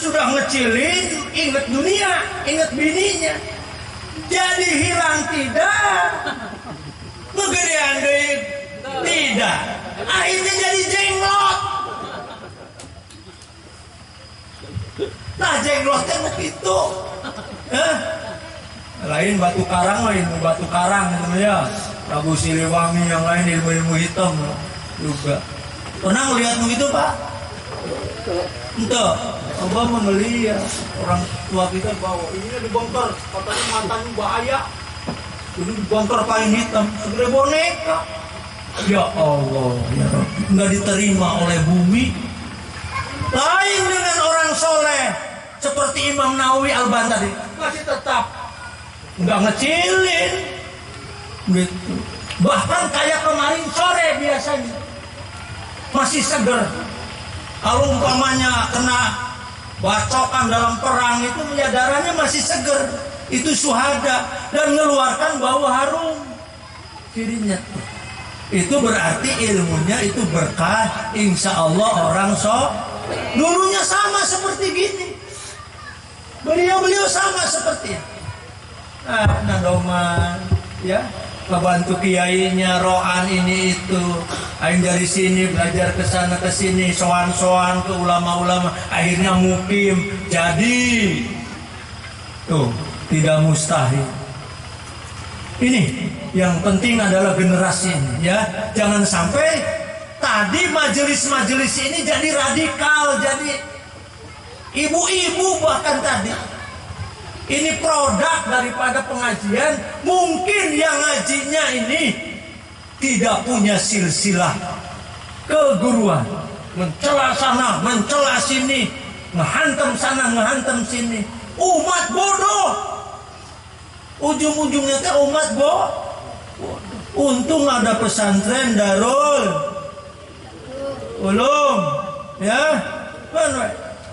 sudah ngecilin, inget dunia, inget bininya. Jadi hilang tidak, kegedean deh tidak. Akhirnya jadi jenglot. Nah jenglotnya begitu. Lain batu karang, lain batu karang ya. Prabu Siliwangi yang lain ilmu-ilmu hitam juga. Pernah melihat begitu Pak? Entah, coba membeli ya. Orang tua kita bawa ini dibongkar, katanya matanya bahaya. Ini dibongkar kain hitam, segede boneka. Ya Allah, ya Rabbi, nggak diterima oleh bumi. Lain dengan orang soleh seperti Imam Nawawi Al-Bantari, masih tetap nggak ngecilin, gitu. Bahkan kayak kemarin sore biasanya masih seger. Kalau umpamanya kena bacokan dalam perang itu darahnya masih seger. Itu syuhada dan mengeluarkan bau harum kirinya. Itu berarti ilmunya itu berkah. Insya Allah orang dulunya sama seperti gini. Beliau sama seperti nadoman ya, kebantu kiainya rohan ini itu. Aing dari sini belajar ke sana ke sini, soan-soan ke ulama-ulama, akhirnya mukim. Jadi tuh tidak mustahil. Ini yang penting adalah generasi ini ya. Jangan sampai tadi majelis-majelis ini jadi radikal, jadi ibu-ibu bahkan tadi. Ini produk daripada pengajian. Mungkin yang ngajinya ini tidak punya silsilah keguruan, mencela sana, mencela sini, ngehantam sana, ngehantam sini. Umat bodoh, ujung-ujungnya teh umat bodoh. Untung ada pesantren Darul Ulum ya.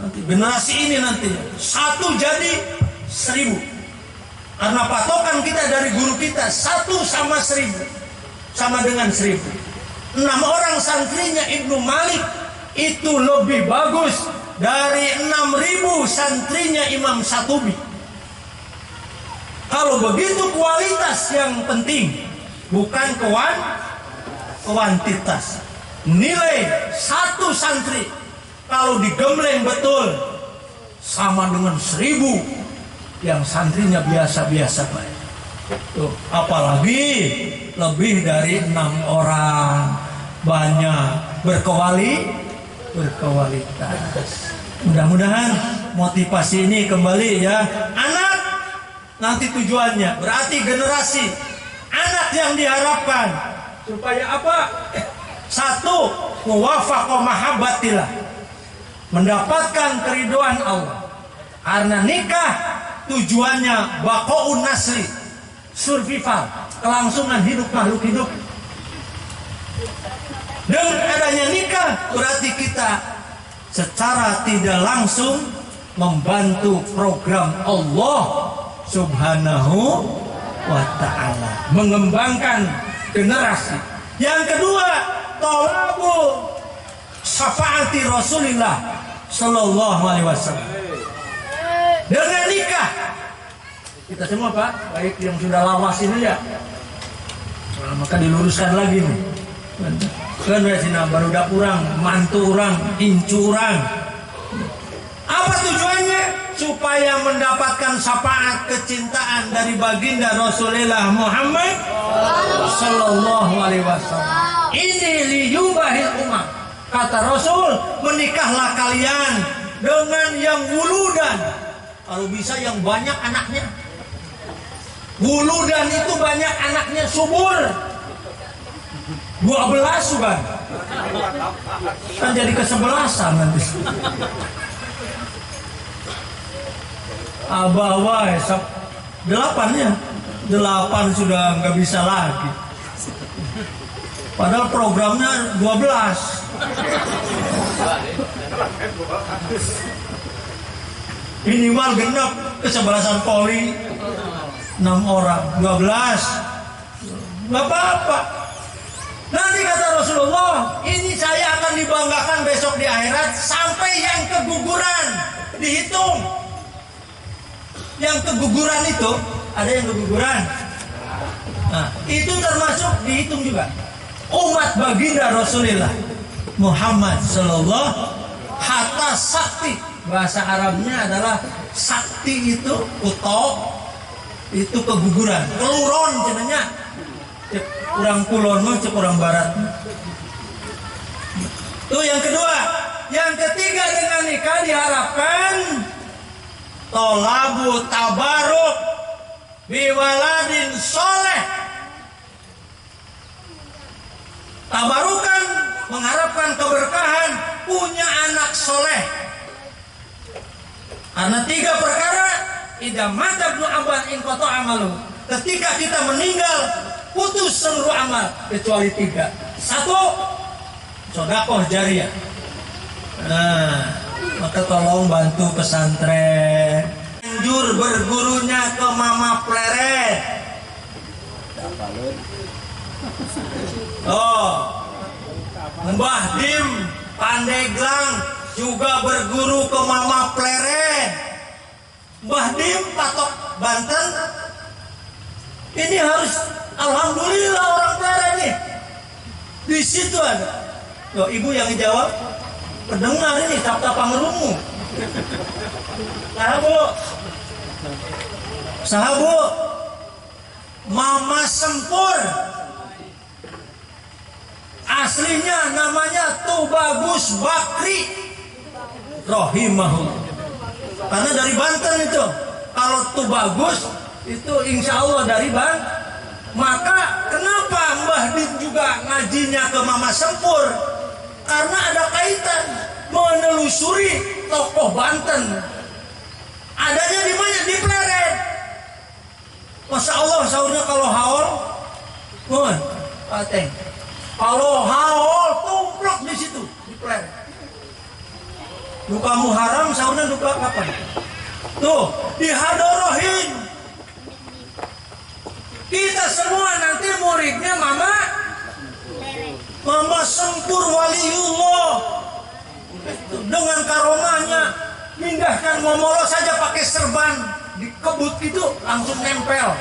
Nanti generasi ini nanti satu jadi 1000. Karena patokan kita dari guru kita 1 sama 1000 sama dengan 1000. 6 orang santrinya Ibnu Malik itu lebih bagus dari 6000 santrinya Imam Syatubi. Kalau begitu kualitas yang penting, bukan kuantitas. Nilai 1 santri kalau digembleng betul sama dengan 1000 yang santrinya biasa-biasa baik. Tuh, apalagi lebih dari 6 orang, banyak berkualitas. Mudah-mudahan motivasi ini kembali ya. Anak nanti tujuannya berarti generasi anak yang diharapkan supaya apa? 1, muwafaqah mahabbatillah, mendapatkan keriduan Allah. Karena nikah tujuannya baqaun nasli, survival, kelangsungan hidup makhluk hidup. Dengan adanya nikah berarti kita secara tidak langsung membantu program Allah Subhanahu wa ta'ala, mengembangkan generasi. Yang kedua, talabu syafaati Rasulillah sallallahu alaihi wasallam. Dengan nikah kita semua Pak, baik yang sudah lawas ini ya, maka diluruskan lagi nih. Kan baru udah kurang, mantu orang, incu orang. Apa tujuannya? Supaya mendapatkan syafaat kecintaan dari baginda Rasulullah Muhammad sallallahu alaihi wasallam. Ini liyubahil ummah. Kata Rasul, menikahlah kalian dengan yang wuludan. Kalau bisa yang banyak anaknya. Wuludan itu banyak anaknya, subur. 12 juga. Kan jadi ke-11 nanti. Abah wae 8-nya. 8 sudah nggak bisa lagi. Padahal programnya 12. Minimal genap kesebelasan poli 6 orang, 12. Nggak apa-apa. Nanti kata Rasulullah, ini saya akan dibanggakan besok di akhirat sampai yang keguguran dihitung. Yang keguguran itu, ada yang keguguran. Nah, itu termasuk dihitung juga. Umat baginda Rasulullah Muhammad Sallallahu hatta sakti, bahasa Arabnya adalah sakti itu utok, itu keguguran. Keluron cenanya, cek kurang kulon mah cek kurang barat. Itu yang kedua. Yang ketiga, dengan nikah diharapkan tolabu tabaruk biwaladin soleh. Tabarukan mengharapkan keberkahan, punya anak soleh. Karena 3 perkara, idza mata ibnu aban in qata amalu. Ketika kita meninggal, putus seluruh amal kecuali 3. 1, sedekah jariyah. Nah, maka tolong bantu pesantren. Anjur bergurunya ke Mama Pleret. Oh, Mbah Dim Pandeglang juga berguru ke Mama Pleret. Mbah Dim patok Banten. Ini harus alhamdulillah orang Pleret nih. Di situ ada. Loh, ibu yang jawab, pendengar ini sabta pangerumu. Sahabu, Mama Sempur. Aslinya namanya Tubagus Bakri rahimahullah. Karena dari Banten itu. Kalau Tubagus itu insya Allah dari Banten. Maka kenapa Mbah Dim juga ngajinya ke Mama Sempur? Karena ada kaitan menelusuri tokoh Banten. Adanya di mana? Di Pleret. Masya Allah, sahurnya kalau haul, mohon, Pateng. Kalau haul tumplok di situ di Pleret. Duka Muharram sahurnya duka kapan? Tuh dihadorohin. Kita semua nanti muridnya Mama Sempur waliullah. Dengan karomahnya, mindahkan ngomolo saja pakai serban di kebut itu langsung nempel.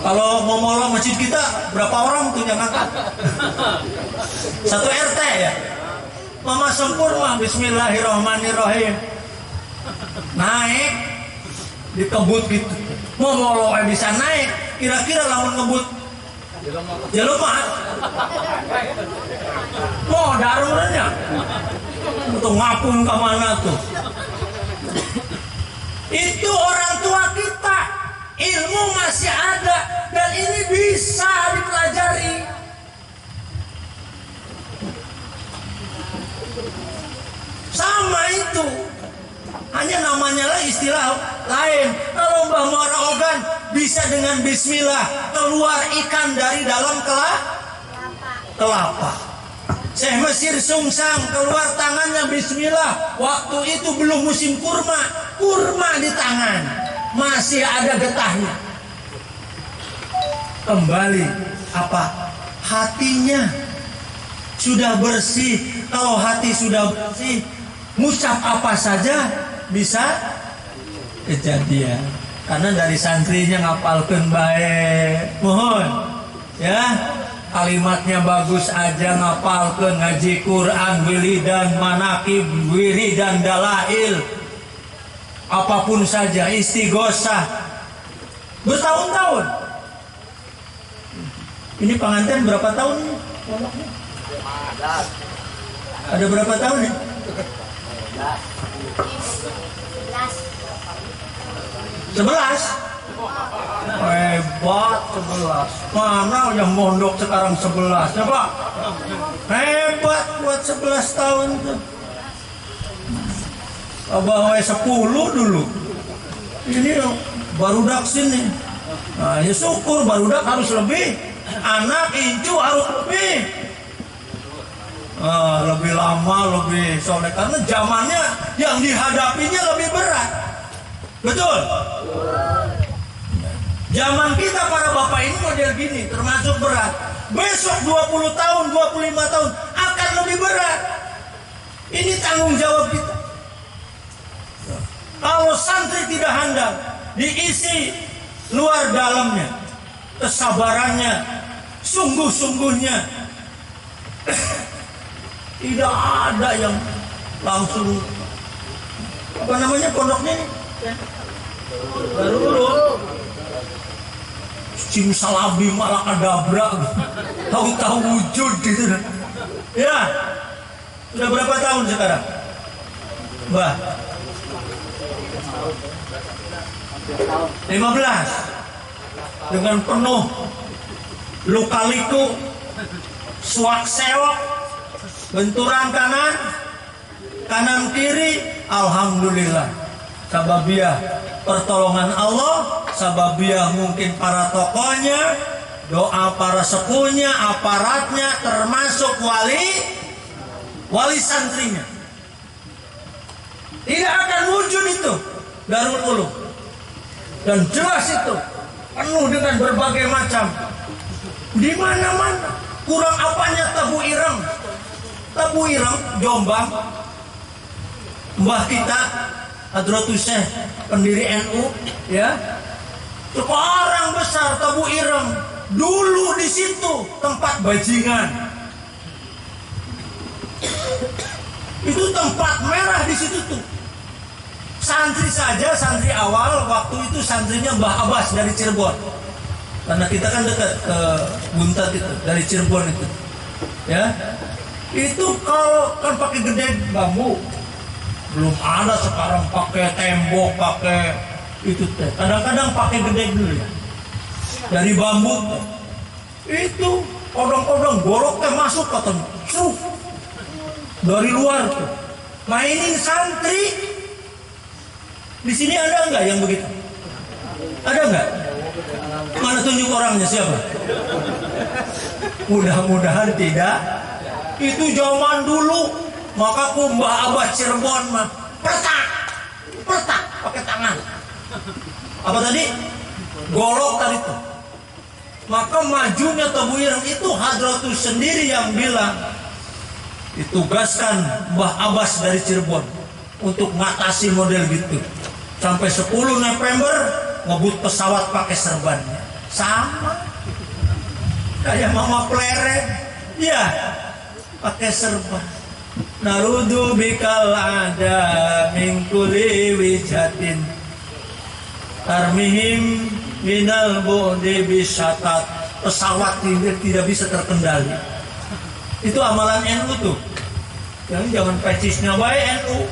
Kalau ngomolo masjid kita berapa orang tuh yang angkat? 1 RT ya. Mama Sempur mah bismillahirrahmanirrahim. Naik di kebut gitu. Ngomolo bisa naik, kira-kira lamun ngebut jelema mau darurnya untuk ngapung ke mana tuh. Itu orang tua kita, ilmu masih ada dan ini bisa dipelajari. Sama itu, hanya namanya lah istilah lain. Kalau Mbah Muara Ogan bisa dengan bismillah keluar ikan dari dalam kelapa. Syekh Mesir Sungsang keluar tangannya bismillah. Waktu itu belum musim kurma di tangan masih ada getahnya. Kembali apa? Hatinya sudah bersih. Kalau hati sudah bersih, ngucap apa saja bisa kejadian. Karena dari santrinya ngapalkeun bae. Mohon ya, kalimatnya bagus aja ngapalkeun, ngaji Quran, wiridan manaqib, wiridan dalail, apapun saja, istighosah bertahun-tahun. Ini pengantin berapa tahun? Ada berapa tahun ya? 11. Hebat 11. Mana yang mondok sekarang 11 ya Pak? Hebat buat 11 tahun tuh. Abah 10 dulu. Ini barudak sini. Nah, ya syukur barudak harus lebih. Anak incu harus lebih. Lebih lama, lebih soleh. Karena zamannya yang dihadapinya lebih berat. Betul? Zaman kita para bapak ini model gini, termasuk berat. Besok 20 tahun, 25 tahun akan lebih berat. Ini tanggung jawab kita. Kalau santri tidak handal, diisi luar dalamnya, kesabarannya, sungguh-sungguhnya, tidak ada yang langsung apa namanya pondoknya ini? Baru simsalabi malah kadabra, tahu-tahu wujud gitu. Ya, sudah berapa tahun sekarang, Mbah? 15 dengan penuh luka-liku, suak sewok, benturan kanan kiri, alhamdulillah. Sababiah pertolongan Allah, sababiah mungkin para tokohnya, doa para sepuhnya, aparatnya, termasuk wali santrinya. Tidak akan wujud itu Darul Ulum. Dan jelas itu penuh dengan berbagai macam. Di mana-mana. Kurang apanya Tabu Ireng? Tabu Ireng, Jombang. Mbah kita Hadratus Syekh, pendiri NU, ya. Sekarang besar Tabu Ireng. Dulu di situ tempat bajingan. Itu tempat merah di situ tuh. Santri saja, santri awal waktu itu santrinya Mbah Abbas dari Cirebon. Karena kita kan dekat ke Buntat itu, dari Cirebon itu. Ya. Itu kalau kan pakai gede bambu. Belum ada sekarang pakai tembok, pakai itu teh. Kadang-kadang pakai gede dulu ya. Dari bambu teh. Itu kodong-kodong golok teh masuk katanya. Dari luar tuh. Mainin santri. Di sini ada enggak yang begitu? Ada enggak? Mana tunjuk orangnya siapa? Mudah-mudahan tidak. Itu zaman dulu. Maka Mbah Abbas Cirebon mah pertak pakai tangan. Apa tadi? Golok tadi itu. Maka majunya Tabu Ireng itu Hadratus sendiri yang bilang ditugaskan Mbah Abbas dari Cirebon untuk ngatasi model gitu. Sampai 10 November ngebut pesawat pakai serbannya. Sama. Kayak Mama Pleret. Iya. Pakai serban. Narudu bikal ada mingkuli wijatin. Tarmihim minal bodi bisatat. Pesawat tidak bisa terkendali. Itu amalan NU tuh. Yang jangan pecisnya baik NU.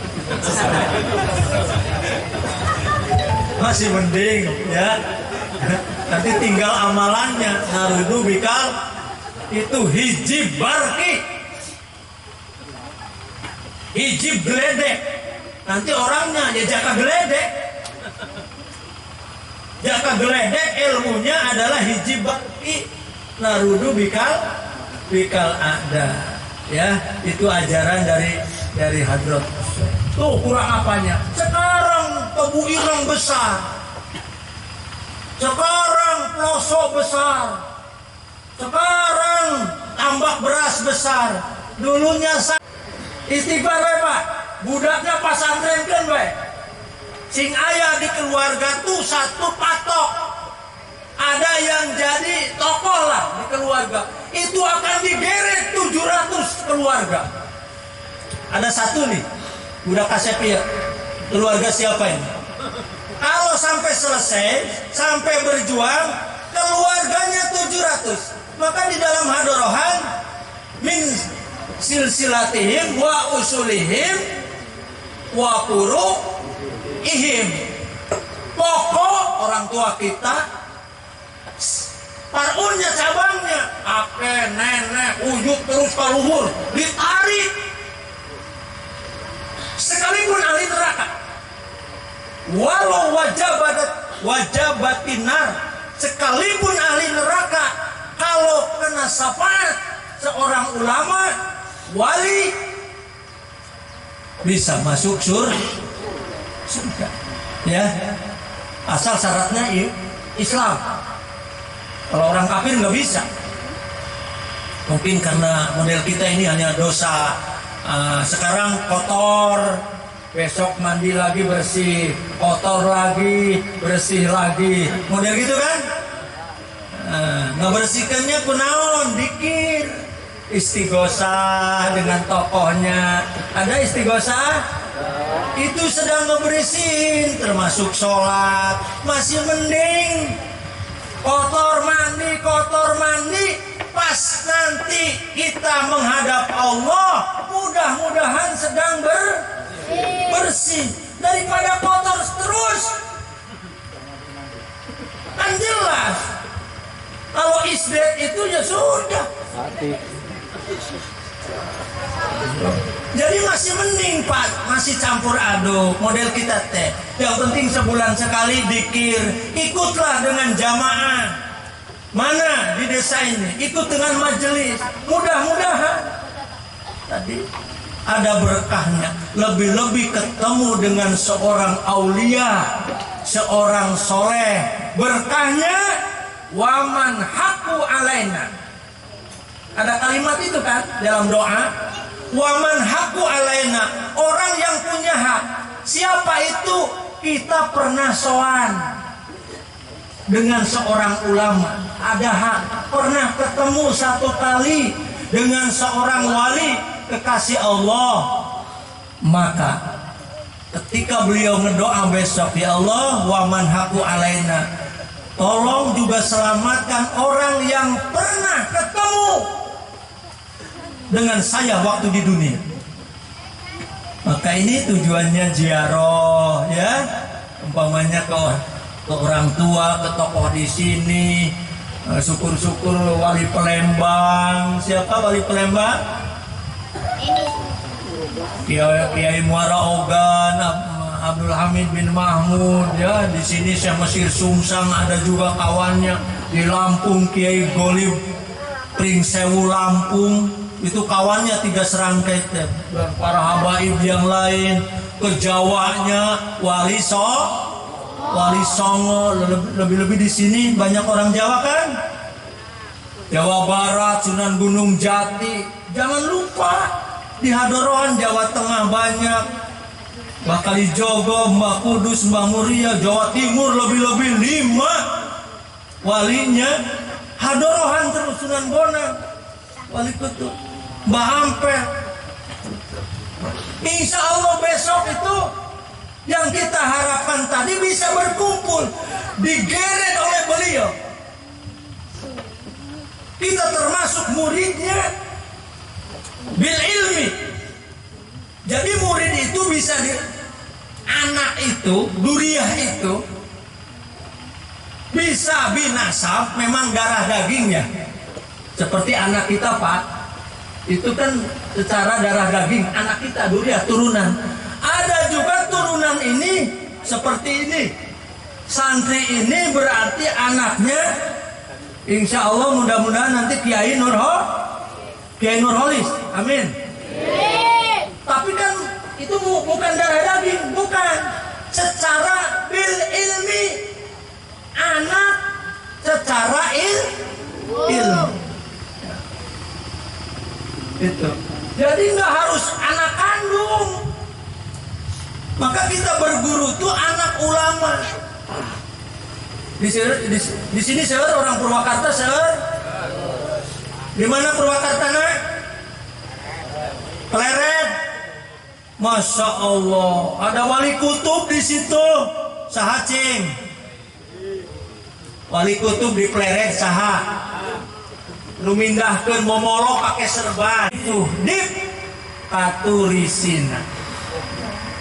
Masih mending ya. Nanti tinggal amalannya. Narudu bikal itu hijib barki, hijib geledek. Nanti orangnya ya jaka geledek. Jaka geledek ilmunya adalah hijib barki. Narudu bikal ada. Ya, itu ajaran dari Hadrat. Tuh kurang apanya? Sekarang Tabu Ireng besar. Sekarang pelosok besar. Sekarang tambak beras besar. Dulunya istighfar Pak. Budaknya pasantren kan baik. Sing ayah di keluarga tuh satu patok. Ada yang jadi tokoh lah di keluarga. Itu akan digeret 700 keluarga. Ada satu nih. Budak Kasepia, keluarga siapa ini? Kalau sampai selesai, sampai berjuang, keluarganya 700. Maka di dalam hadorohan min silsilatihim wa usulihim wa puru ihim. Pokok orang tua kita, parunnya cabangnya, kakek, nenek, ujung terus ke luhur, ditarik. Sekalipun ahli neraka, walau wajabatinar, sekalipun ahli neraka, kalau kena syafaat seorang ulama, wali, bisa masuk surga. Ya, asal syaratnya Islam. Kalau orang kafir nggak bisa. Mungkin karena model kita ini hanya dosa Sekarang kotor, besok mandi lagi bersih, kotor lagi, bersih lagi, model gitu kan? Ngebersihkannya kunaon, dikir, istighosah dengan tokohnya. Ada istighosah? Itu sedang ngebersihin, termasuk sholat. Masih mending kotor mandi, pas nanti kita menghadap Allah, mudah-mudahan sedang bersih daripada kotor terus. Kan jelas. Kalau isdet itu ya sudah. Jadi masih mending Pak, masih campur aduk model kita teh. Yang penting sebulan sekali dikir, ikutlah dengan jamaah. Mana di desa ini ikut dengan majelis. Mudah-mudahan tadi ada berkahnya. Lebih-lebih ketemu dengan seorang aulia, seorang soleh. Berkahnya waman haku alaina. Ada kalimat itu kan dalam doa. Waman haku alaina, orang yang punya hak. Siapa itu? Kita pernah sowan dengan seorang ulama, ada hak. Pernah ketemu satu kali dengan seorang wali kekasih Allah. Maka ketika beliau ngedoa besok, ya Allah, waman haku alaina, tolong juga selamatkan orang yang pernah ketemu dengan saya waktu di dunia. Maka ini tujuannya ziarah, ya, umpamanya ke orang tua, ke tokoh di sini. Syukur-syukur wali Palembang. Siapa wali Palembang? Kiai Muara Ogan, Abdul Hamid bin Mahmud, ya. Di sini Syekh Mesir Sumsang, ada juga kawannya. Di Lampung Kiai Golib Pringsewu Lampung. Itu kawannya 3 serangkai dan para habaib yang lain. Ke Jawanya Wali Songo, lebih-lebih di sini banyak orang Jawa kan? Jawa Barat, Sunan Gunung Jati. Jangan lupa di Hadorohan Jawa Tengah banyak. Mbah Kalijogo, Mbah Kudus, Mbah Muria. Jawa Timur lebih-lebih 5 walinya. Hadorohan terus Sunan Bonang, Wali Kutub, Mbah Ampel. Insya Allah besok itu yang kita harapkan tadi bisa berkumpul, digeret oleh beliau. Kita termasuk muridnya bil ilmi. Jadi murid itu bisa anak itu, duriah itu bisa binasab, memang darah dagingnya. Seperti anak kita Pak, itu kan secara darah daging anak kita duriah turunan. Ada juga turunan ini seperti ini. Santri ini berarti anaknya, insya Allah mudah-mudahan nanti Kiai Nurholis, amin. Tapi kan itu bukan darah daging, bukan. Secara bil ilmi, anak secara ilmu. Itu. Jadi nggak harus anak kandung. Maka kita berguru tuh anak ulama. Di sini saya orang Purwakarta, saya. Di mana Purwakarta nak? Pleret. Masya Allah, ada wali kutub di situ. Sahacing. Wali kutub di Pleret saha. Nu mindahkeun momolo pakai serban. Itu dip katurisina.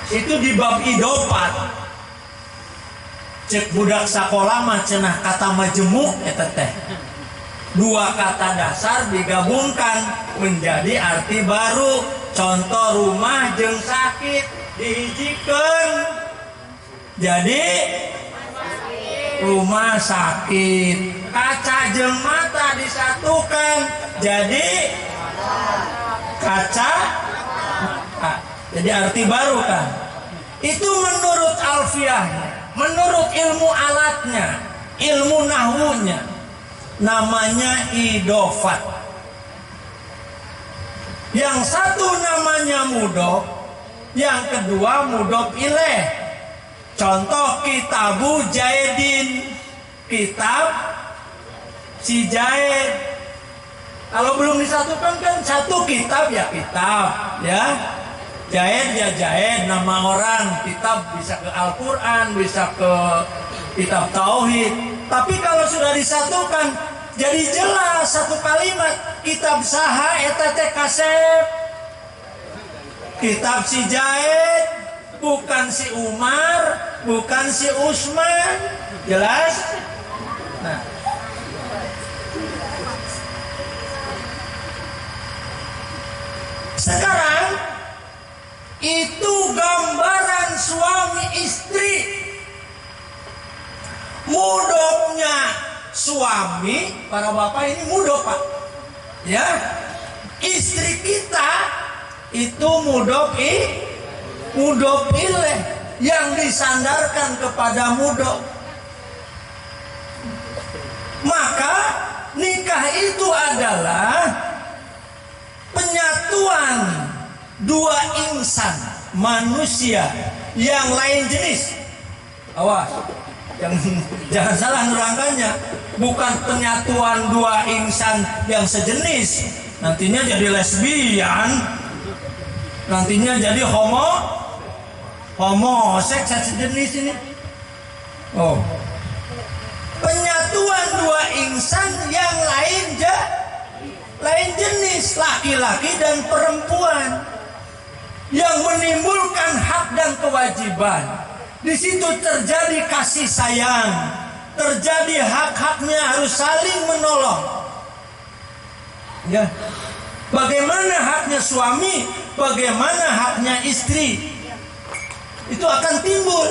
Itu di bab idopat. Cek budak sakola mah cenah kata majemuk eta teh. 2 kata dasar digabungkan menjadi arti baru. Contoh rumah jeung sakit dihijikeun. Jadi rumah sakit. Kaca jeung mata disatukan jadi kaca. Jadi arti baru kan. Itu menurut alfiahnya, menurut ilmu alatnya, ilmu nahwunya, namanya idofat. Yang satu namanya mudhof, yang kedua mudhof ilaih. Contoh kitabu Jaidin, kitab si Jaid. Kalau belum disatukan kan satu kitab ya kitab, ya. Jaid ya Jaid, nama orang. Kitab bisa ke Al-Quran, bisa ke kitab Tauhid. Tapi kalau sudah disatukan, jadi jelas satu kalimat. Kitab saha eta teh kasep. Kitab si Jaid, bukan si Umar, bukan si Utsman. Jelas? Nah, sekarang itu gambaran suami istri. Mudhofnya suami, para bapak ini mudhof pak, ya. Istri kita itu mudhof ilaih yang disandarkan kepada mudhof. Maka nikah itu adalah penyatuan dua insan manusia yang lain jenis. Awas, jangan salah nerangkannya. Bukan penyatuan dua insan yang sejenis, nantinya jadi lesbian, nantinya jadi homoseks sejenis ini. Oh, penyatuan dua insan yang lain jenis, laki-laki dan perempuan, yang menimbulkan hak dan kewajiban. Di situ terjadi kasih sayang, terjadi hak-haknya harus saling menolong. Ya, bagaimana haknya suami, bagaimana haknya istri, itu akan timbul.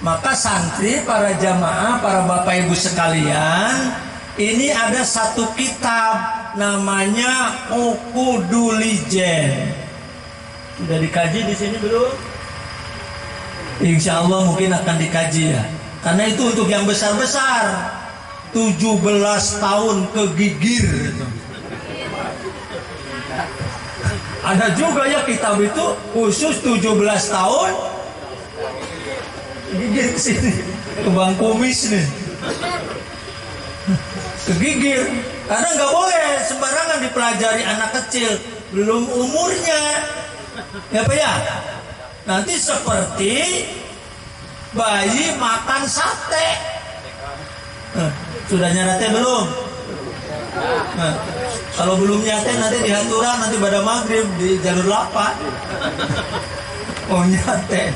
Maka santri, para jamaah, para bapak ibu sekalian, ini ada satu kitab namanya Uqudul-Ijen. Sudah dikaji di sini belum? Insya Allah mungkin akan dikaji ya. Karena itu untuk yang besar-besar. 17 tahun kegigir itu. Ada juga ya kitab itu khusus 17 tahun gigir ke sini, ke bang kumis nih, kegigir. Karena nggak boleh sembarangan dipelajari anak kecil, belum umurnya, ya Pak ya. Nanti seperti bayi makan sate. Sudah nyate belum? Kalau belum nyate nanti di Hanturan, nanti pada maghrib di jalur 8. Oh nyate.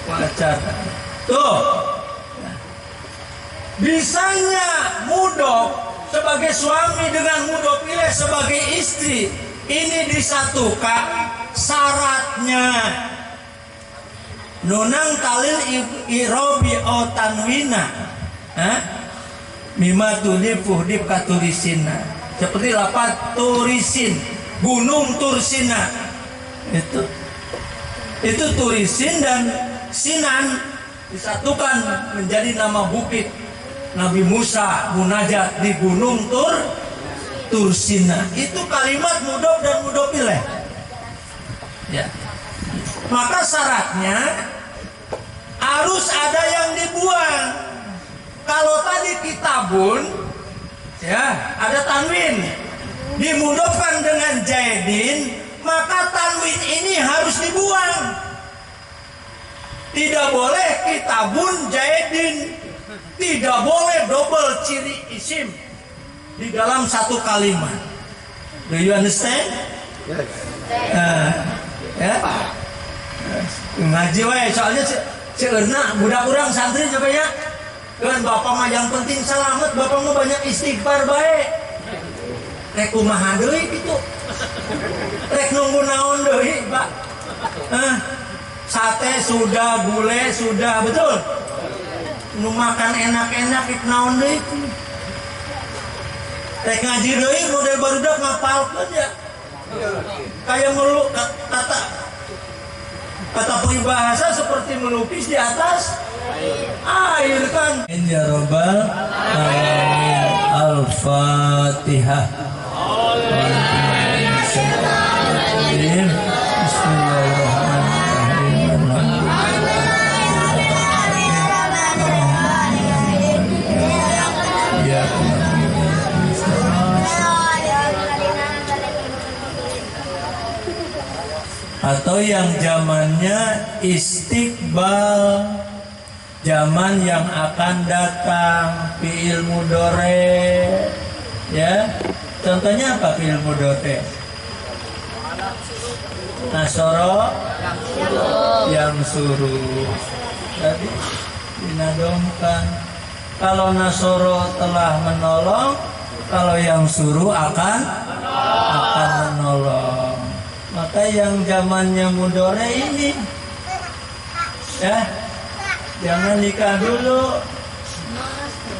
Wajar. Tuh. Bisanya mudhof sebagai suami dengan mudhof ilaih sebagai istri ini disatukan. Syaratnya nunang talil irobi o tanwina mima tudib fuhdib katurisina, seperti lapat turisin, gunung Tursina. Itu Turisin dan Sinan disatukan menjadi nama bukit Nabi Musa munajat di gunung Tursina. Itu kalimat mudhof dan mudhof ilaih. Ya. Maka syaratnya harus ada yang dibuang. Kalau tadi kitabun, ya ada tanwin, dimudhofkan dengan jaidin, maka tanwin ini harus dibuang. Tidak boleh kitabun jaidin, tidak boleh double ciri isim di dalam satu kalimat. Do you understand? Yes. Ya, ngaji wae soalnya ceurna budak urang santri coba ya. Kan bapak mah yang penting selamat, bapak mah banyak istighfar bae. Rek kumaha deui kitu. Rek nunggu naon deui, Pak. Sate sudah, gulai sudah, betul. Nu makan enak-enak ik naon deui. Rek ngaji deui model barudak ngapalkeun ya. Kayak meluk kata peribahasa seperti melukis di atas air kan. Ya Rabbal Alamin. Al-Fatihah. atau yang zamannya istiqbal, zaman yang akan datang, fi'il mudhari. Ya, contohnya apa fi'il mudhari? Nasoro yang suruh. Tadi dinadomkan. Kalau nasoro telah menolong, kalau yang suruh akan menolong. Maka yang zamannya mudhari ini, ya, jangan nikah dulu.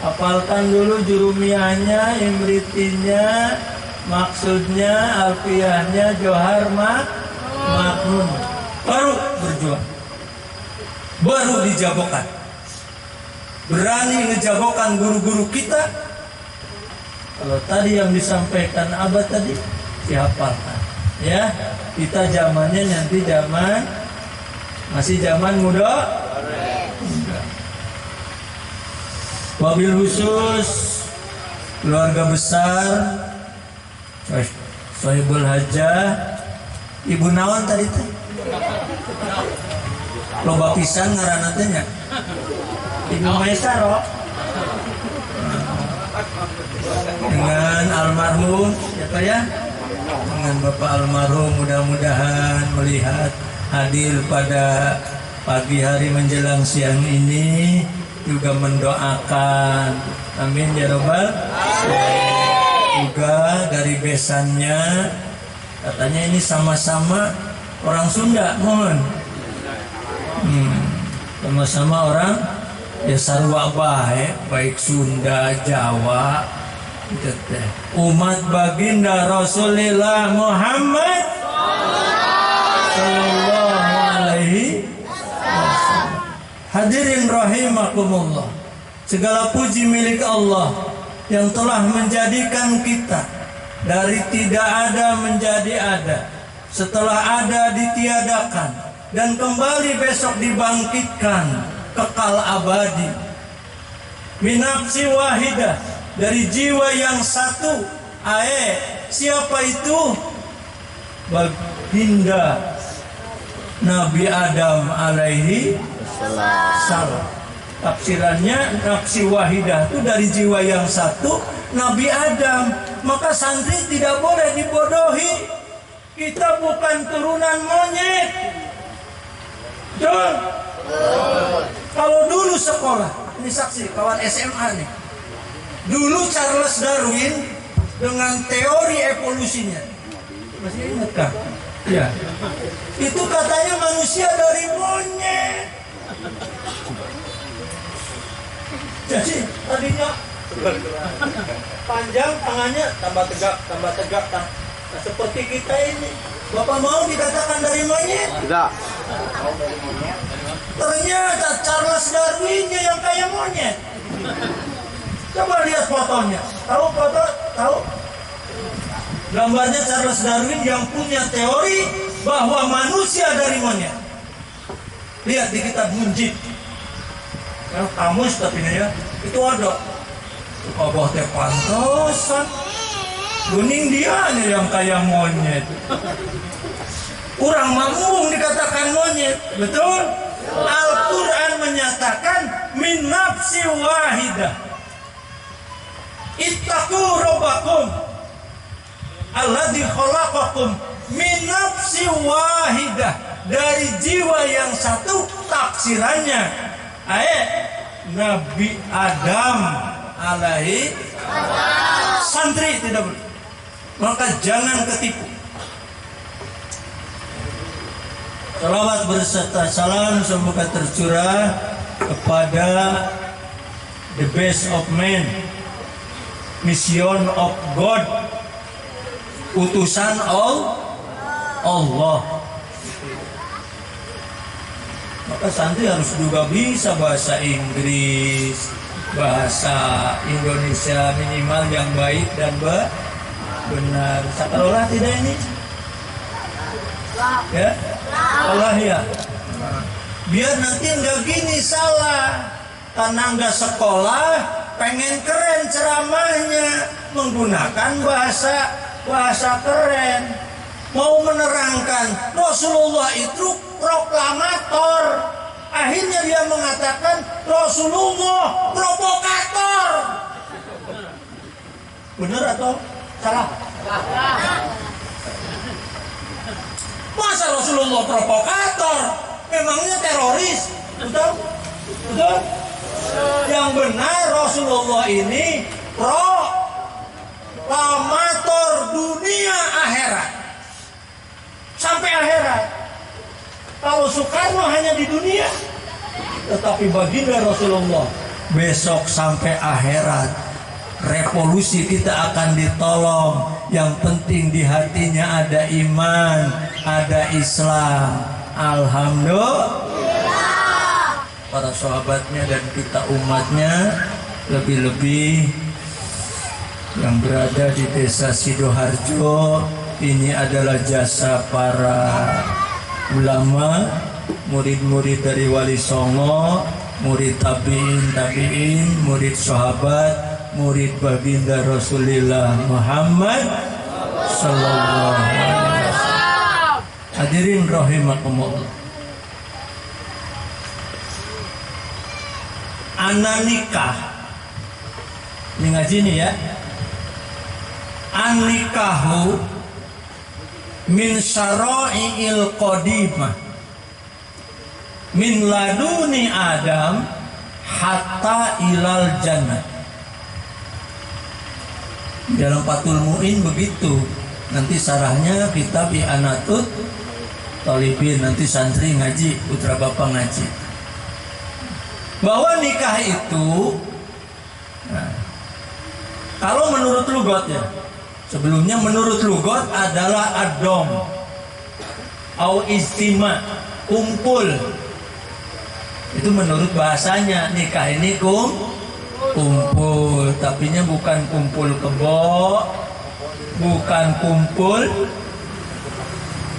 Hafalkan dulu jurumiyahnya, imritinya, maksudnya, alfiyahnya, johar maknun. Baru berjuang, baru dijagokan. Berani ngejagokan guru-guru kita. Kalau tadi yang disampaikan Abah tadi dihafalkan. Ya, kita zamannya nanti masih zaman muda. Wabil khusus keluarga besar Sohibul Hajah, Ibu naon tadi teh? Loba pisan ngaranna teh nya. Ibu Maisaro. Dengan almarhum ya, dengan Bapak almarhum, mudah-mudahan melihat hadir pada pagi hari menjelang siang ini juga mendoakan, amin ya robbal. Juga dari besannya katanya ini sama-sama orang Sunda, mohon sama-sama orang ya sarwa bae, baik Sunda, Jawa, umat baginda Rasulullah Muhammad sallallahu alaihi wasallam. Hadirin rahimakumullah, segala puji milik Allah yang telah menjadikan kita dari tidak ada menjadi ada, setelah ada ditiadakan, dan kembali besok dibangkitkan kekal abadi. Minapsi wahidah, dari jiwa yang satu. Siapa itu? Baginda Nabi Adam alaihi salam. Tafsirannya nafsi wahidah itu dari jiwa yang satu, Nabi Adam. Maka santri tidak boleh dibodohi. Kita bukan turunan monyet. John, kalau dulu sekolah, ini saksi kawan SMA nih. Dulu Charles Darwin dengan teori evolusinya, masih ingat kan? Ya, itu katanya manusia dari monyet. Jadi tadinya panjang, tangannya tambah tegak. Nah, seperti kita ini. Bapak mau dikatakan dari monyet? Tidak. Ternyata Charles Darwinnya yang kayak monyet. Coba lihat fotonya. Tahu foto? Tahu? Gambarnya Charles Darwin yang punya teori bahwa manusia dari monyet. Lihat di kitab Munjid. Ya, kamus tapi ya, itu ada. Abah teh pantosan. Kuning dia nih yang kayak monyet. Orang mamung dikatakan monyet, betul? Al-Quran menyatakan min nafsi wahidah. Ittaqu rabbakum alladzi khalaqakum min nafsi wahidah, dari jiwa yang satu. Taksirannya Nabi Adam alaihi santri tidak boleh. Maka jangan ketipu. Salawat berserta salam semoga tercurah kepada the best of men, mission of God, utusan Allah. Maka santri harus juga bisa bahasa Inggris, bahasa Indonesia minimal yang baik dan benar. Sakalaulah tidak ini? Ya, Allah ya. Biar nanti nggak gini salah. Karena nggak sekolah, pengen keren ceramahnya, menggunakan bahasa keren. mau menerangkan Rasulullah itu proklamator. Akhirnya dia mengatakan Rasulullah provokator. Benar atau salah? Masa Rasulullah provokator? Memangnya teroris? Betul? Betul? Yang benar Rasulullah ini proklamator dunia akhirat. Sampai akhirat. Kalau Soekarno hanya di dunia, tetapi baginda Rasulullah besok sampai akhirat. Revolusi kita akan ditolong. Yang penting di hatinya ada iman, ada Islam. Alhamdulillah. Para sahabatnya dan kita umatnya, lebih-lebih yang berada di desa Sidoarjo, ini adalah jasa para ulama, murid-murid dari Wali Songo, murid tabi'in, murid sahabat, murid baginda Rasulullah Muhammad sallallahu alaihi wasallam. Hadirin rahimakumullah. Ana nikah. Ini ngaji nih ya. An nikahu min syara'i'il qadimah min laduni Adam hatta ilal jannah. Dalam Fathul Mu'in begitu. Nanti sarahnya kitab I'anatut Thalibin, nanti santri ngaji, putra bapak ngaji. Bahwa nikah itu, nah, kalau menurut lugat ya, sebelumnya menurut lugat adalah adom au istima, kumpul. Itu menurut bahasanya, nikah ini kumpul, tapinya bukan kumpul kebo, bukan kumpul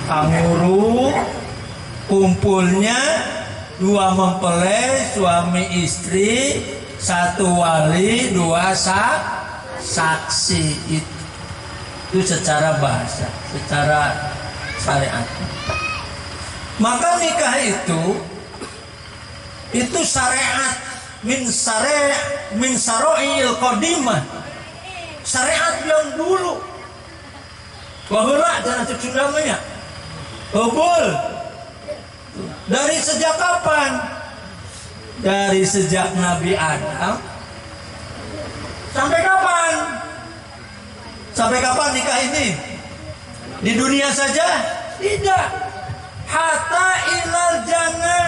kanguru, kumpulnya dua mempelai, suami istri, satu wali, dua saksi. Itu secara bahasa, secara syariat. Maka nikah itu syariat min syara'i'il qadimah, syariat yang dulu. Bahula jangan cucu namanya hubul. Dari sejak kapan? Dari sejak Nabi Adam sampai kapan? Sampai kapan nikah ini? Di dunia saja? Tidak. Hatta ilal jannah.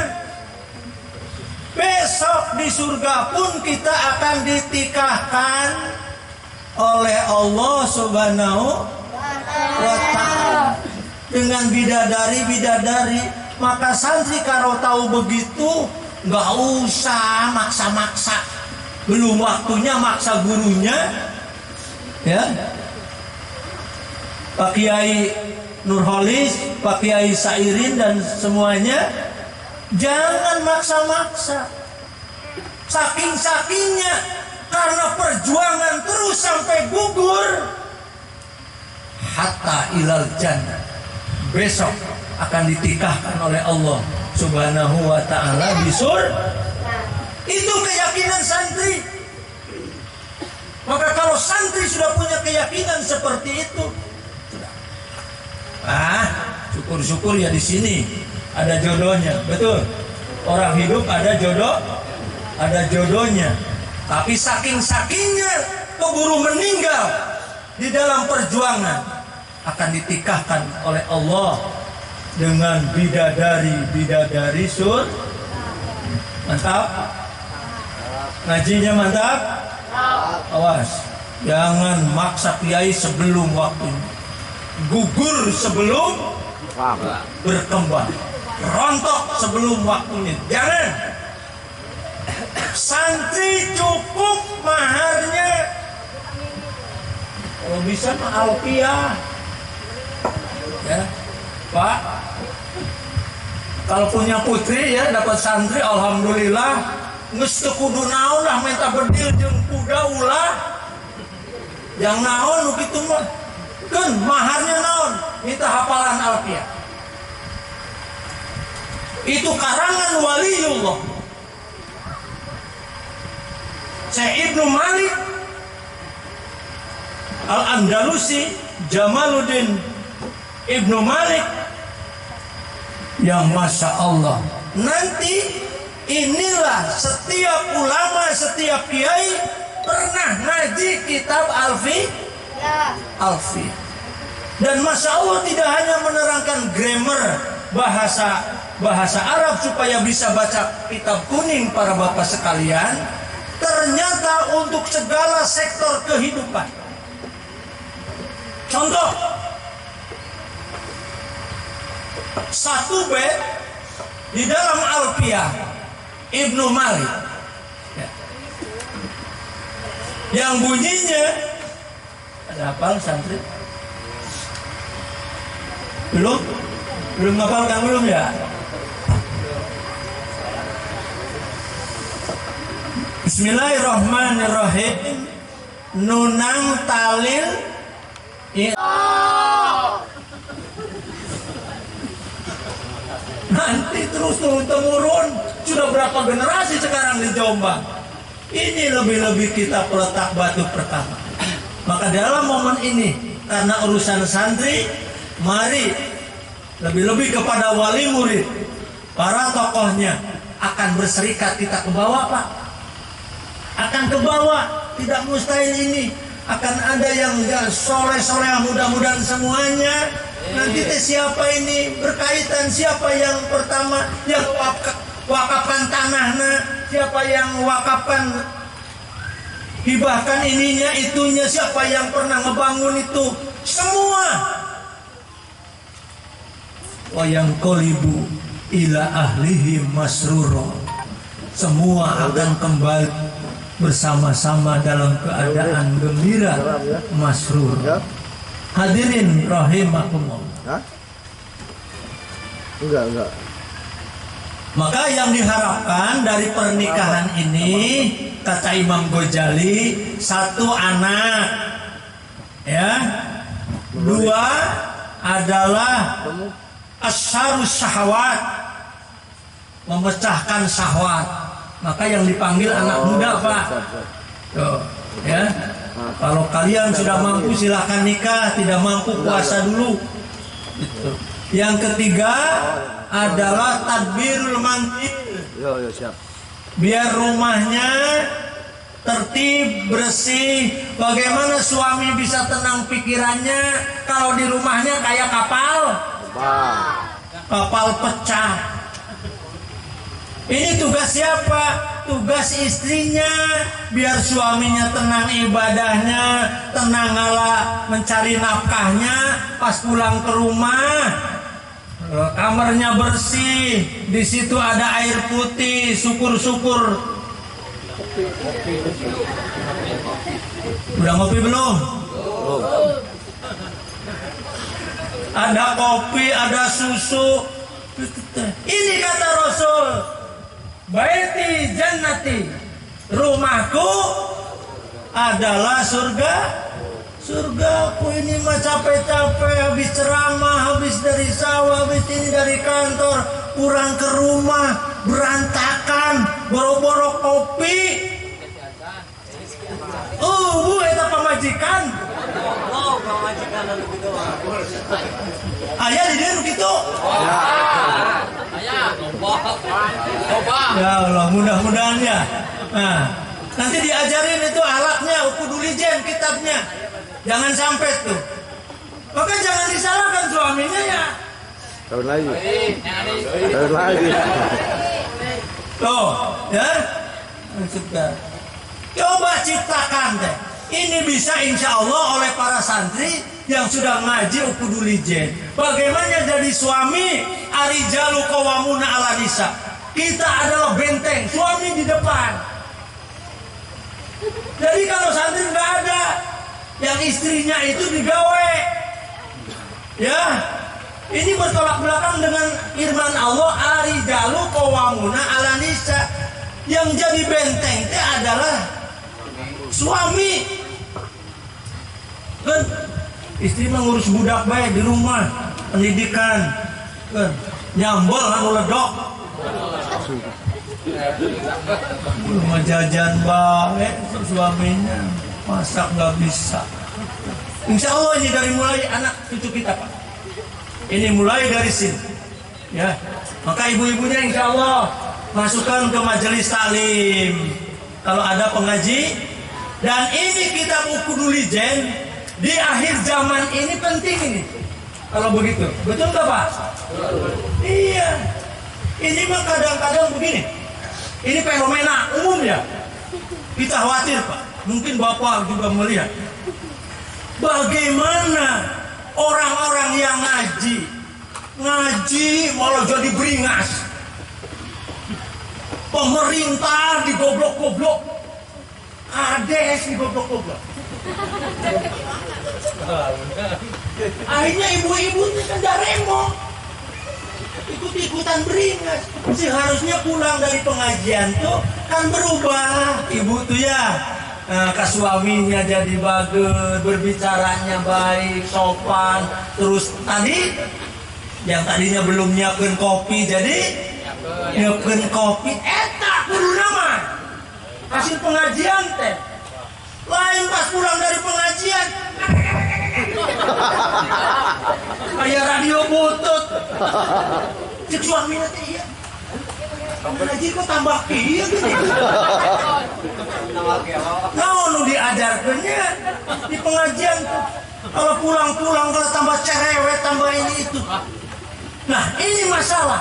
Besok di surga pun kita akan ditikahkan oleh Allah Subhanahu wa ta'ala dengan bidadari. Maka santri kalau tahu begitu, nggak usah maksa-maksa. Belum waktunya maksa gurunya, ya. Pak Kiai Nurholis, Pak Kiai Sairin dan semuanya, jangan maksa-maksa. Saking-sakingnya, karena perjuangan terus sampai gugur. Hatta ilal jannah. Besok akan ditikahkan oleh Allah Subhanahu wa ta'ala di surga. Itu keyakinan santri. Maka kalau santri sudah punya keyakinan seperti itu, syukur-syukur ya di sini ada jodohnya, betul. Orang hidup ada jodohnya. Tapi saking-sakingnya keburu meninggal di dalam perjuangan, akan ditikahkan oleh Allah dengan bidadari surga. Mantap? Ngajinya mantap? Awas, jangan maksa kiai sebelum waktunya. Gugur sebelum berkembang. Rontok sebelum waktunya. Jangan. Santri cukup maharnya, kalau bisa alfiah. Ya, Pak, kalau punya putri ya dapat santri, alhamdulillah. Nges teu kudu naon lah minta bedil jeung kuda ulah. Yang naon nu kitu mah Kan maharnya naon? Minta hafalan Alfiah. Itu karangan waliullah. Syekh Ibnu Malik Al-Andalusi, Jamaluddin Ibnu Malik, yang Masya Allah, nanti inilah setiap ulama, setiap kiai pernah ngaji kitab Alfiah. Dan Masya Allah tidak hanya menerangkan grammar bahasa Arab supaya bisa baca kitab kuning para bapak sekalian, ternyata untuk segala sektor kehidupan. Contoh, satu bait di dalam Alfiah Ibnu Malik yang bunyinya, ada hafal santri? Belum hafal kan? Belum ya? Bismillahirrahmanirrahim. Nunang talil nanti terus turun-temurun. Sudah berapa generasi sekarang di Jombang. Ini lebih-lebih kita peletak batu pertama. Maka dalam momen ini, karena urusan santri, mari lebih-lebih kepada wali murid, para tokohnya akan berserikat kita ke bawah, Pak. Akan ke bawah, tidak mustahil ini. Akan ada yang soleh-soleh, mudah-mudahan semuanya. Nanti siapa ini berkaitan, siapa yang pertama yang wakafkan tanahnya, siapa yang wakafkan hibahkan ininya itunya, siapa yang pernah ngebangun itu, semua. Wa yang qolibu ila ahlihi masruro, semua akan kembali bersama-sama dalam keadaan gembira, masrur. Hadirin rahimakumullah. Enggak. Maka yang diharapkan dari pernikahan ini, kata Imam Ghazali, satu anak, ya, dua adalah asyarus syahwat, memecahkan syahwat. Maka yang dipanggil anak muda, Pak. Tuh, ya. Kalau kalian sudah mampu silahkan nikah, tidak mampu puasa dulu. Gitu. Yang ketiga adalah tadbirul manzil. Siap. Biar rumahnya tertib, bersih. Bagaimana suami bisa tenang pikirannya kalau di rumahnya kayak kapal pecah. Ini tugas siapa? Tugas istrinya. Biar suaminya tenang ibadahnya, tenang ala mencari nafkahnya. Pas pulang ke rumah, kamarnya bersih, di situ ada air putih, syukur-syukur. Udah ngopi belum? Ada kopi, ada susu. Ini kata Rasul, baiti jannati, rumahku adalah surgaku. Ini mah capek-capek, habis ceramah, habis dari sawah, habis ini dari kantor, pulang ke rumah berantakan, boro-boro kopi. Bu, eta pamajikan. Oh, pamajikan anu kitu. Aya di dieu kitu. Aya, coba. Ya Allah, mudah-mudahan ya. Nah, nanti diajarin itu alatnya, ukudulijen kitabnya. Jangan sampai tuh. Maka jangan disalahkan suaminya ya. Tahun lagi. Tuh, ya. Sudah. Coba ciptakan deh. Ini bisa insya Allah oleh para santri yang sudah ngaji ukudulijen. Bagaimana jadi suami? Arijalu qawwamuna 'ala nisa. Kita adalah benteng, suami di depan. Jadi kalau santri nggak ada, yang istrinya itu digawe, ya. Ini bertolak belakang dengan firman Allah, arijalu qawwamuna 'ala nisa. Yang jadi benteng itu adalah suami. Istri mengurus budak baik di rumah, pendidikan, kan nyambel anu ledok. Rumah jajan baik suaminya, masak nggak bisa. Insya Allah ini dari mulai anak cucu kita Pak. Ini mulai dari sini, ya. Maka ibu-ibunya insya Allah masukkan ke majelis taklim. Kalau ada pengaji, dan ini kitab Ukudulijen di akhir zaman ini penting ini. Kalau begitu, betul nggak Pak? Iya. Ini mah kadang-kadang begini. Ini fenomena umum ya. Kita khawatir Pak. Mungkin Bapak juga melihat. Bagaimana orang-orang yang ngaji malah jadi beringas. Pemerintah digoblok-goblok, Kades digoblok-goblok. Akhirnya ibu-ibu ini kan daremo, ikut-ikutan beringas. Seharusnya pulang dari pengajian tuh kan berubah, ibu tuh ya. Ke suaminya jadi bagus, berbicaranya baik, sopan. Terus tadi yang tadinya belum nyiapin kopi jadi nyiapin kopi. Eta kudu nama hasil pengajian teh. Lain pas pulang dari pengajian kayak radio butut. Cek suaminya teh iya. Ngaji kok tambah kieu gini. Nah, nu diajarkannya di pengajian tuh. Kalau pulang-pulang kalau tambah cerewet, tambah ini itu. Nah, ini masalah.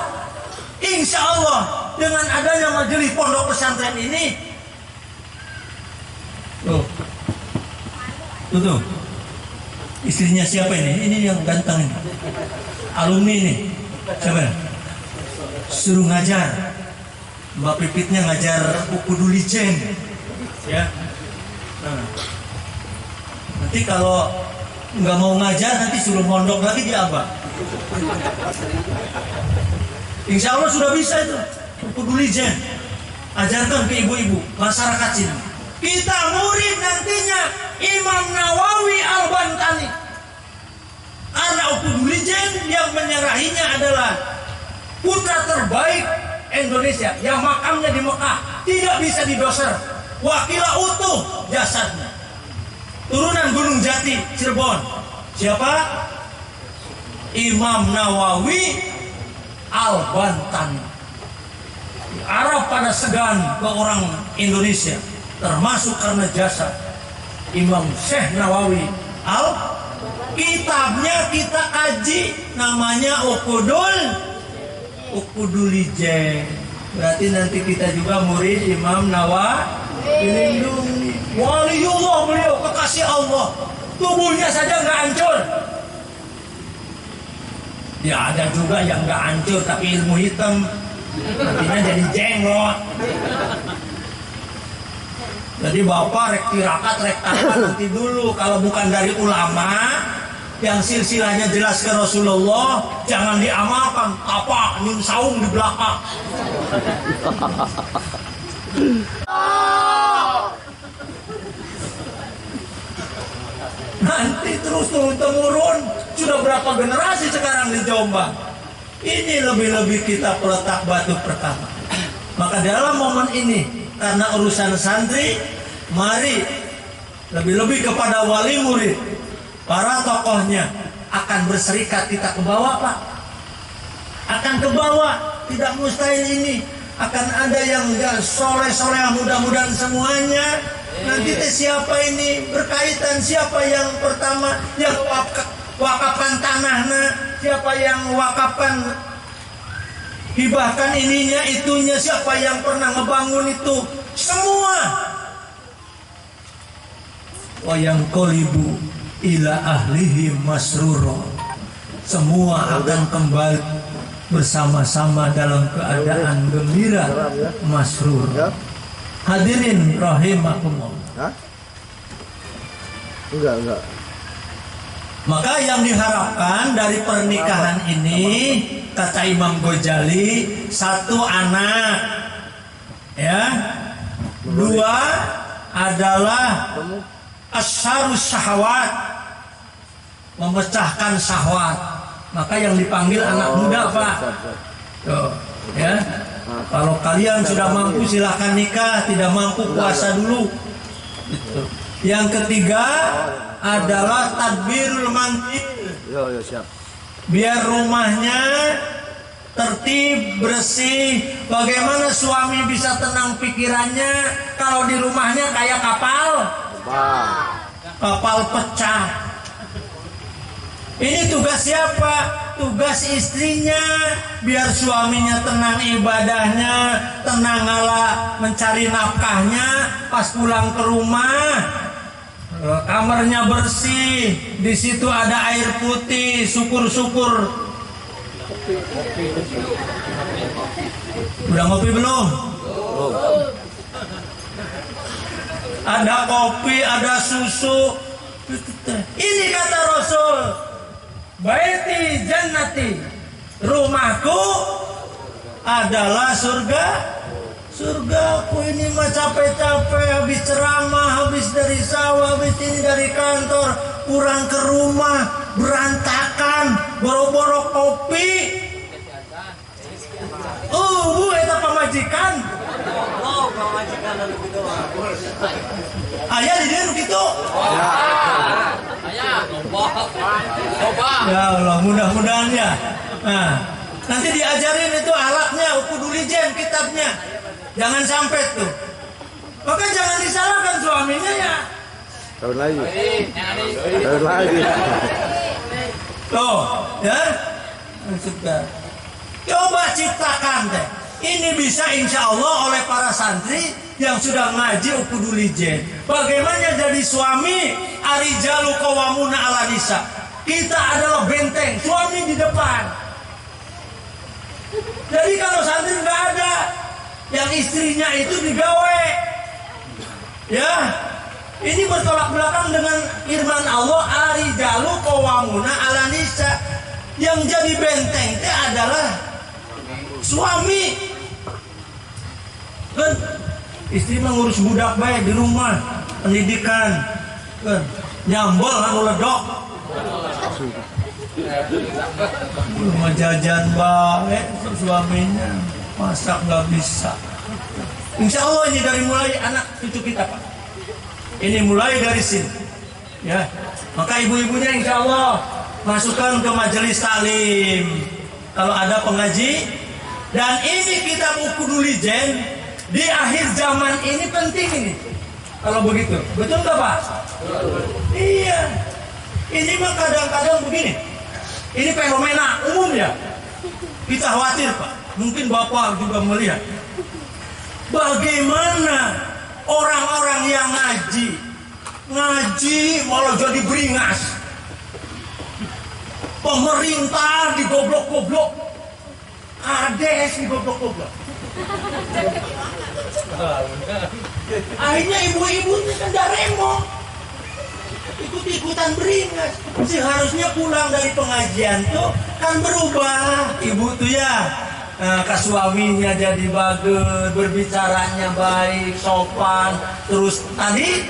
Insya Allah dengan adanya majelis pondok pesantren ini, tuh, istrinya siapa ini? Ini yang ganteng ini, alumni ini. Siapa? Suruh ngajar. Mbak Pipitnya ngajar Ukudulijen, ya. Nah, nanti kalau nggak mau ngajar nanti suruh mondok lagi di Abah. Insya Allah sudah bisa itu Ukudulijen. Ajarkan ke ibu-ibu masyarakat sini. Kita murid nantinya Imam Nawawi Al-Bantani. Karena Ukudulijen yang menyerahinya adalah putra terbaik Indonesia yang makamnya di Mekah, tidak bisa didoser, wakila utuh jasadnya, turunan Gunung Jati, Cirebon. Siapa? Imam Nawawi Al-Bantani. Arab pada segan ke orang Indonesia, termasuk karena jasa Imam Syekh Nawawi kitabnya kita kaji, namanya Ukudulijen. Berarti nanti kita juga murid Imam Nawawi. Dilindungi. Waliullah beliau, kekasih Allah. Tubuhnya saja nggak hancur. Ya ada juga yang nggak hancur tapi ilmu hitam, nantinya jadi jenglot. Jadi bapak rek tirakat rek takat nanti dulu. Kalau bukan dari ulama yang silsilahnya jelas ke Rasulullah, jangan diamalkan. Apa nyun saung di belakang. Nanti terus turun-temurun. Sudah berapa generasi sekarang di Jombang. Ini lebih-lebih kita peletak batu pertama. Maka dalam momen ini, karena urusan santri, mari lebih-lebih kepada wali murid, para tokohnya akan berserikat kita ke bawah Pak. Akan ke bawah, tidak mustahil ini. Akan ada yang soleh-soleh, mudah-mudahan semuanya. Nanti siapa ini berkaitan, siapa yang pertama yang wakafkan tanahnya, siapa yang wakafkan hibahkan ininya itunya, siapa yang pernah ngebangun itu, semua. Wa yang qolibu ila ahlihi masruro, semua akan kembali bersama-sama dalam keadaan gembira, masrur. Hadirin rahimakumullah. Enggak. Maka yang diharapkan dari pernikahan ini, kata Imam Ghazali, 1 anak, ya, 2 adalah asyarus syahwat, memecahkan syahwat. Maka yang dipanggil anak muda, Pak. Tuh, ya. Kalau kalian sudah mampu silahkan nikah, tidak mampu puasa dulu. Gitu. Yang ketiga adalah tadbirul manzil. Yo siap. Biar rumahnya tertib, bersih. Bagaimana suami bisa tenang pikirannya kalau di rumahnya kayak kapal pecah. Ini tugas siapa? Tugas istrinya. Biar suaminya tenang ibadahnya, tenang ngalah mencari nafkahnya. Pas pulang ke rumah, kamarnya bersih, di situ ada air putih, syukur-syukur. Udah ngopi belum? Ada kopi, ada susu. Ini kata Rasul, baiti jannati, rumahku adalah surgaku. Ini mah capek-capek habis ceramah, habis dari sawah, habis ini dari kantor, pulang ke rumah berantakan, boro-boro kopi. Bu eta pamajikan. Pamajikan anu kitu. Aya di dieu kitu. Aya, coba. Ya Allah, mudah-mudahan ya. Nah, nanti diajarin itu alatnya, ukudulijen kitabnya. Jangan sampai tuh. Maka jangan disalahkan suaminya ya. Tahun lagi. Tuh, ya. Sudah. Coba ciptakan deh. Ini bisa insya Allah oleh para santri yang sudah ngaji ukudulijen. Bagaimana jadi suami? Arijalu qawwamuna 'ala nisa. Kita adalah benteng, suami di depan. Jadi kalau santri nggak ada, yang istrinya itu digawe, ya. Ini bertolak belakang dengan firman Allah, arijalu qawwamuna 'ala nisa. Yang jadi benteng itu adalah suami. Kan istri mengurus budak baik di rumah, pendidikan, kan nyambel anu ledok. Rumah jajan baik suaminya, masak nggak bisa. Insya Allah ini dari mulai anak cucu kita, Pak. Ini mulai dari sini, ya. Maka ibu-ibunya insya Allah masukkan ke majelis taklim kalau ada pengaji. Dan ini kitab ukudulijen di akhir zaman ini penting ini. Kalau begitu, betul nggak Pak? Iya. Ini mah kadang-kadang begini. Ini fenomena umum ya. Kita khawatir Pak. Mungkin Bapak juga melihat. Bagaimana orang-orang yang ngaji malah jadi beringas. Pemerintah digoblok-goblok. Ades digoblok-goblok. Akhirnya ibu-ibunya kan daremo, ikut-ikutan beringas. Seharusnya pulang dari pengajian tuh kan berubah. Ibu tuh ya, ke suaminya jadi bagus, berbicaranya baik, sopan. Terus tadi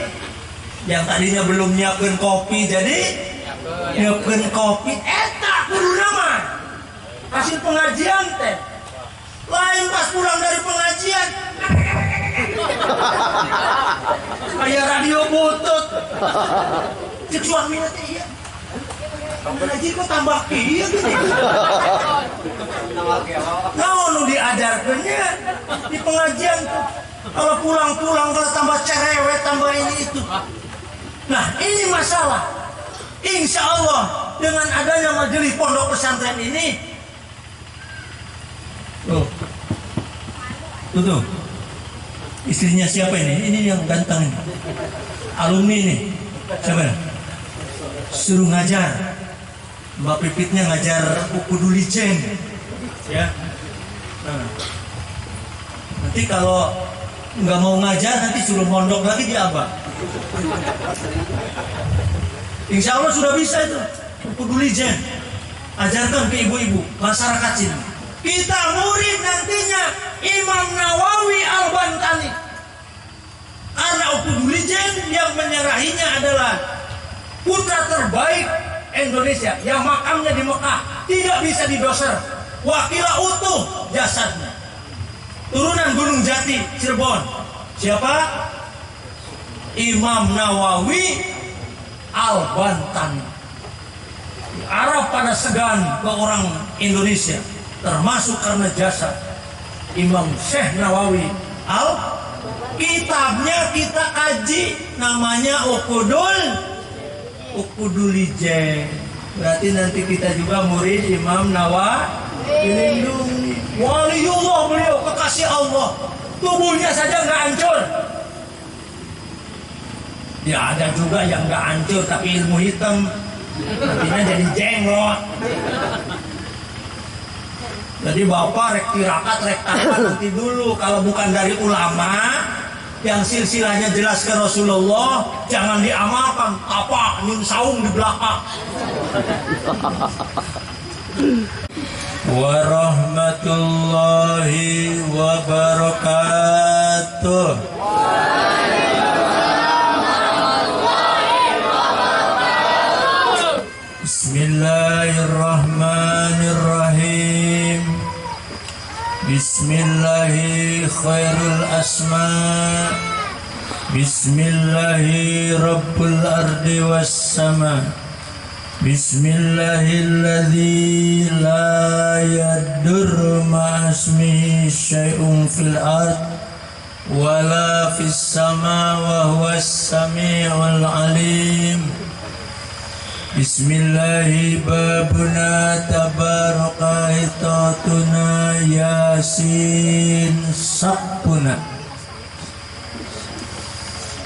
yang tadinya belum nyiapin kopi jadi nyiapin kopi. Eta kudu nama hasil pengajian teh. Lain pas pulang dari pengajian kayak radio butut. Cek suaminya teh iya. Pengaji kok tambah iya gitu. Nah, nu diajarkannya di pengajian tuh. Kalau pulang-pulang kalau tambah cerewet, tambah ini itu. Nah, ini masalah. Insya Allah dengan adanya majelis pondok pesantren ini, tuh, istrinya siapa ini? Ini yang ganteng ini, alumni ini. Siapa? Suruh ngajar. Mbak Pipitnya ngajar ukudulijen, ya. Nah, nanti kalau nggak mau ngajar nanti suruh mondok lagi di Abah. Insya Allah sudah bisa itu ukudulijen. Ajarkan ke ibu-ibu masyarakat sini. Kita murid nantinya Imam Nawawi Al-Bantani. Karena ukudulijen yang menyerahinya adalah putra terbaik Indonesia yang makamnya di Mekah tidak bisa didoser. Wakila utuh jasadnya. Turunan Gunung Jati, Cirebon. Siapa? Imam Nawawi Al-Bantani. Arab pada segan ke orang Indonesia, termasuk karena jasad Imam Syekh Nawawi kitabnya kita kaji, namanya Uqudul-Ijaz. Berarti nanti kita juga murid Imam Nawawi. Dilindungi waliullah, beliau kekasih Allah, tubuhnya saja nggak hancur. Ya ada juga yang nggak hancur tapi ilmu hitam, nantinya jadi jenglot. Jadi bapak rek tirakat rek tapat nanti dulu, kalau bukan dari ulama yang silsilahnya jelas ke Rasulullah, jangan diamalkan. Apa nyun saung di belakang. Warahmatullahi wabarakatuh. Bismillahirrahmanirrahim. Bismillahi khairul asma. Bismillahi rabbul ardi was sama. Bismillahilladzi la yadurru ma'asmihi syai'un fil ard wala fis sama wa huwas sami'ul alim. Bismillahi babuna tabaraka hitatuna yasin sabuna.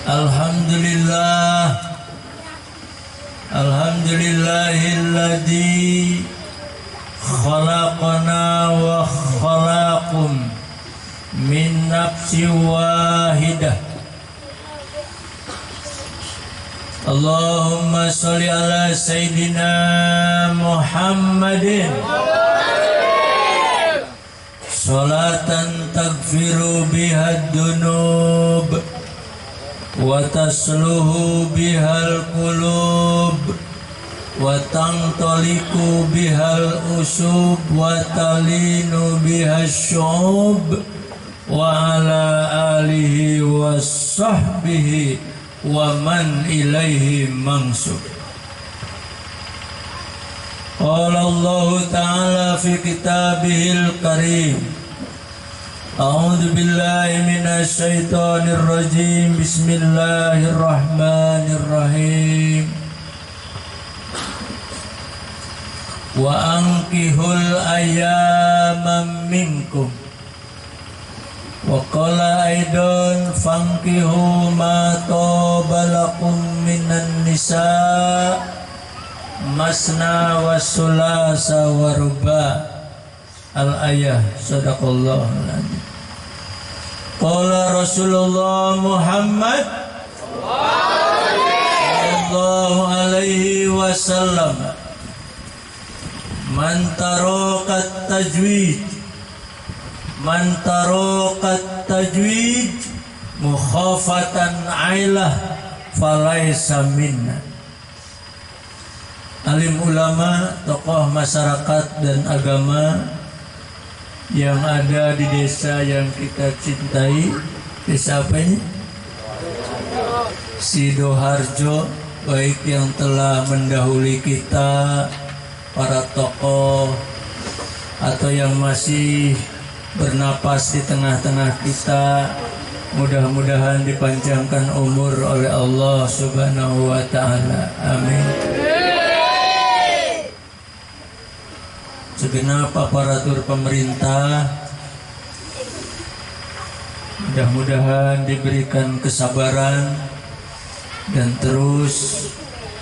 Alhamdulillah. Alhamdulillahilladzi khalaqana wa khalaqum min nafsin wahidah. Allahumma sholli ala Sayyidina Muhammadin salatan taghfiru biha dunub wa tasluhu bihal qulub wa tantaliku bihal usub wa talinu bihal syub wa ala alihi wa sahbihi wa man ilaihi mansub. Qala Allah ta'ala fi kitabihil karim. A'udzu billahi minasy syaithanir rajim. Bismillahirrahmanirrahim. Wa ankihul ayyama minkum. Wa qala aidan fankihu ma tabalakum minan nisa masna wa sulasa wa ruba. Al-ayah. Sadaqallahul adzim. Qala Rasulullah Muhammad sallallahu alaihi wasallam, man tarokat tajwid mukhafatan ailah falaysa minna. Alim ulama, tokoh masyarakat dan agama yang ada di desa yang kita cintai, desa apa ini? Sidoharjo, baik yang telah mendahului kita, para tokoh, atau yang masih bernapas di tengah-tengah kita, mudah-mudahan dipanjangkan umur oleh Allah Subhanahu wa ta'ala. Amin. Segenap aparatur pemerintah mudah-mudahan diberikan kesabaran dan terus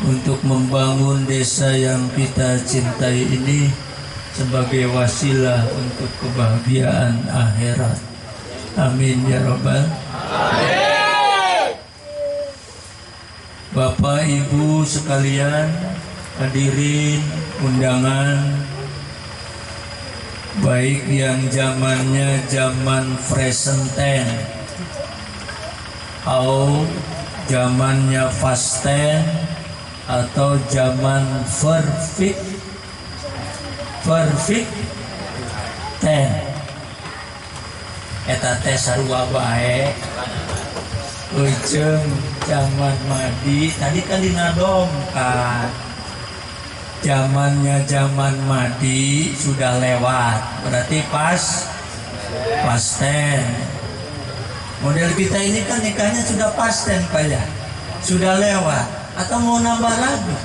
untuk membangun desa yang kita cintai ini sebagai wasilah untuk kebahagiaan akhirat. Amin ya Rabbal. Bapak Ibu sekalian, hadirin undangan, baik yang zamannya zaman presenten atau zamannya fasten atau zaman perfect ten eta teh sarua bae ujung zaman madi tadi kan dinadongkan zaman madi sudah lewat berarti pas ten model kita ini kan nikahnya sudah pas ten Pak ya sudah lewat atau mau nambah lagi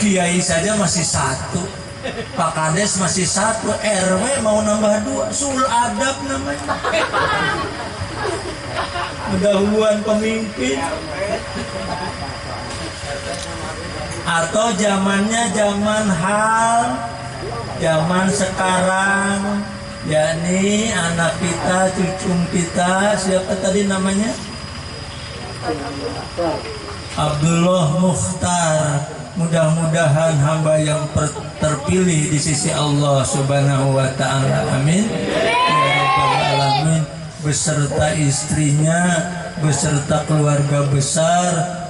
kiai saja masih satu Pak Kades masih satu RW mau nambah 2 sul adab namanya pendahuluan pemimpin atau zamannya zaman hal zaman sekarang yakni anak kita cucu kita siapa tadi namanya Abdullah Mukhtar mudah-mudahan hamba yang terpilih di sisi Allah Subhanahu wa taala amin ya rabbal alamin beserta istrinya beserta keluarga besar